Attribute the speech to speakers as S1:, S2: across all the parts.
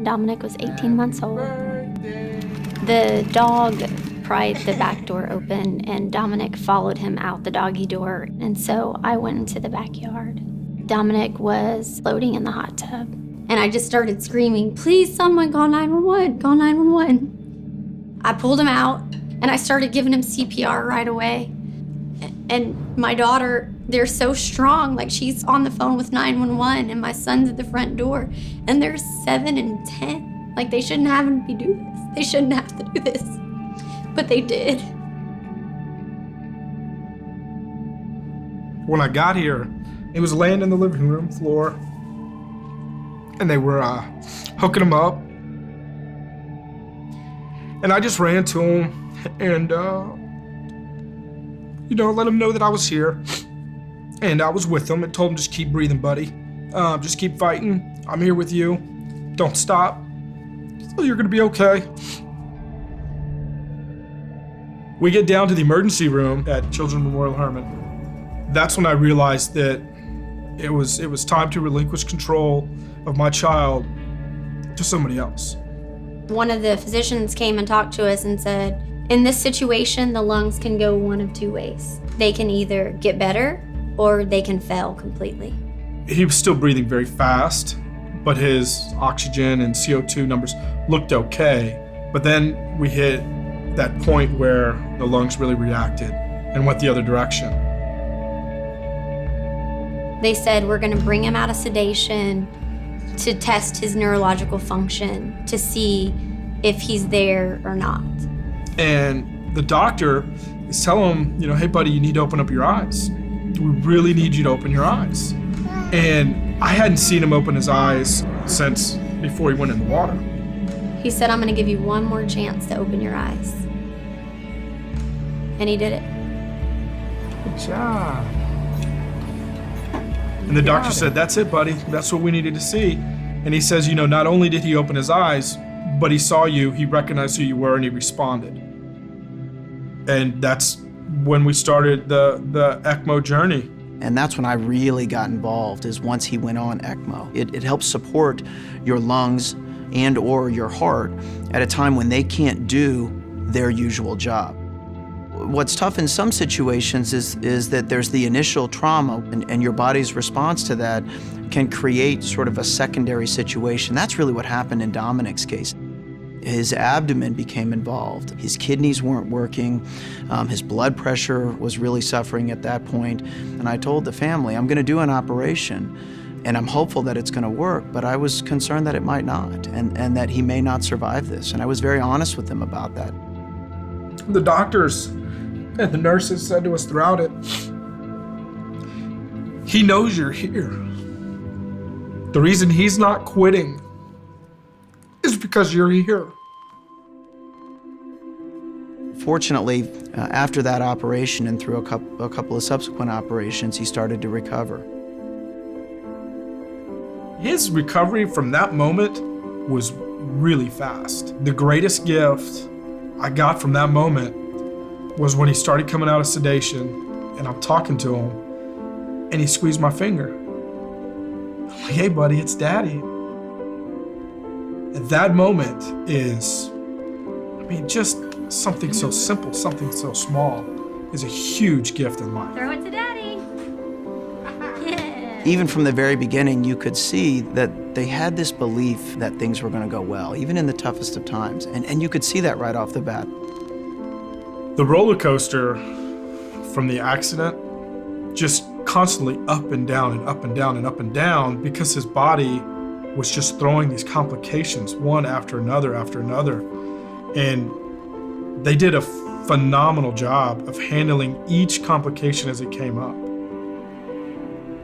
S1: Dominic was 18 months old. The dog pried the back door open, and Dominic followed him out the doggy door, and so I went into the backyard. Dominic was floating in the hot tub, and I just started screaming, "Please, someone call 911, call 911. I pulled him out, and I started giving him CPR right away. And my daughter, they're so strong, like she's on the phone with 911, and my son's at the front door, and they're 7 and 10. Like, they shouldn't have to do this. They shouldn't have to do this, but they did.
S2: When I got here, he was laying in the living room floor, and they were hooking him up. And I just ran to him and, let him know that I was here. And I was with him and told him, just keep breathing, buddy. Just keep fighting. I'm here with you. Don't stop. So you're gonna be okay. We get down to the emergency room at Children's Memorial Hermann. That's when I realized that it was time to relinquish control of my child to somebody else.
S1: One of the physicians came and talked to us and said, in this situation, the lungs can go one of two ways. They can either get better or they can fail completely.
S2: He was still breathing very fast, but his oxygen and CO2 numbers looked okay. But then we hit that point where the lungs really reacted and went the other direction.
S1: They said, we're gonna bring him out of sedation to test his neurological function to see if he's there or not. And
S2: the doctor is telling him, hey buddy, you need to open up your eyes. We really need you to open your eyes. And I hadn't seen him open his eyes since before he went in the water.
S1: He said, I'm gonna give you one more chance to open your eyes. And he did it.
S2: Good job. And the doctor said, that's it, buddy. That's what we needed to see. And he says, not only did he open his eyes, but he saw you, he recognized who you were, and he responded. And that's when we started the ECMO journey.
S3: And that's when I really got involved, is once he went on ECMO. It helps support your lungs and or your heart at a time when they can't do their usual job. What's tough in some situations is that there's the initial trauma, and your body's response to that can create sort of a secondary situation. That's really what happened in Dominic's case. His abdomen became involved. His kidneys weren't working. His blood pressure was really suffering at that point. And I told the family, I'm gonna do an operation, and I'm hopeful that it's gonna work, but I was concerned that it might not, and that he may not survive this. And I was very honest with them about that.
S2: The doctors and the nurses said to us throughout it, he knows you're here. The reason he's not quitting is because you're here.
S3: Fortunately, after that operation and through a couple of subsequent operations, he started to recover.
S2: His recovery from that moment was really fast. The greatest gift I got from that moment was when he started coming out of sedation, and I'm talking to him, and he squeezed my finger. I'm like, hey buddy, it's daddy. And that moment is, just something so simple, something so small is a huge gift in life.
S1: Throw it to daddy. Yeah.
S3: Even from the very beginning, you could see that they had this belief that things were gonna go well, even in the toughest of times. And you could see that right off the bat.
S2: The roller coaster from the accident, just constantly up and down and up and down and up and down, because his body was just throwing these complications one after another after another. And they did a phenomenal job of handling each complication as it came up.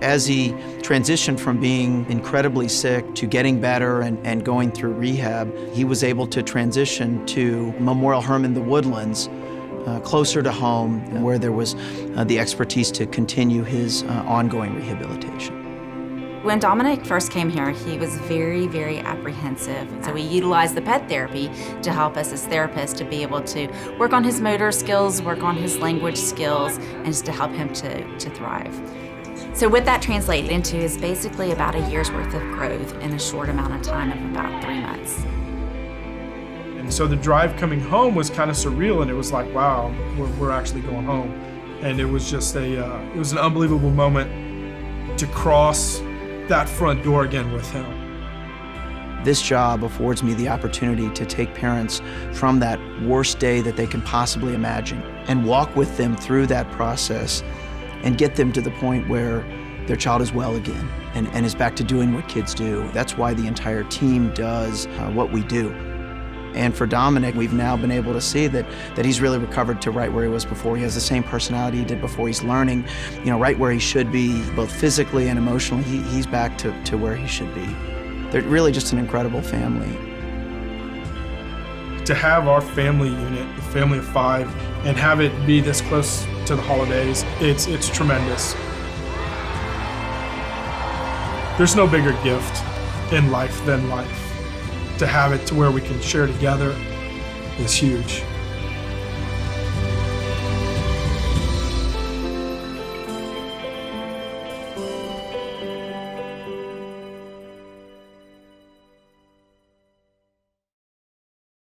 S3: As he transitioned from being incredibly sick to getting better and going through rehab, he was able to transition to Memorial Hermann, the Woodlands, closer to home, where there was the expertise to continue his ongoing rehabilitation.
S4: When Dominic first came here, he was very, very apprehensive. So we utilized the pet therapy to help us as therapists to be able to work on his motor skills, work on his language skills, and just to help him to thrive. So what that translated into is basically about a year's worth of growth in a short amount of time of about 3 months.
S2: And so the drive coming home was kind of surreal, and it was like, wow, we're actually going home. And it was just it was an unbelievable moment to cross that front door again with him.
S3: This job affords me the opportunity to take parents from that worst day that they can possibly imagine and walk with them through that process and get them to the point where their child is well again and is back to doing what kids do. That's why the entire team does what we do. And for Dominic, we've now been able to see that he's really recovered to right where he was before. He has the same personality he did before. He's learning, right where he should be, both physically and emotionally. He's back to where he should be. They're really just an incredible family.
S2: To have our family unit, the family of 5, and have it be this close to the holidays, it's tremendous. There's no bigger gift in life than life. To have it to where we can share together is huge.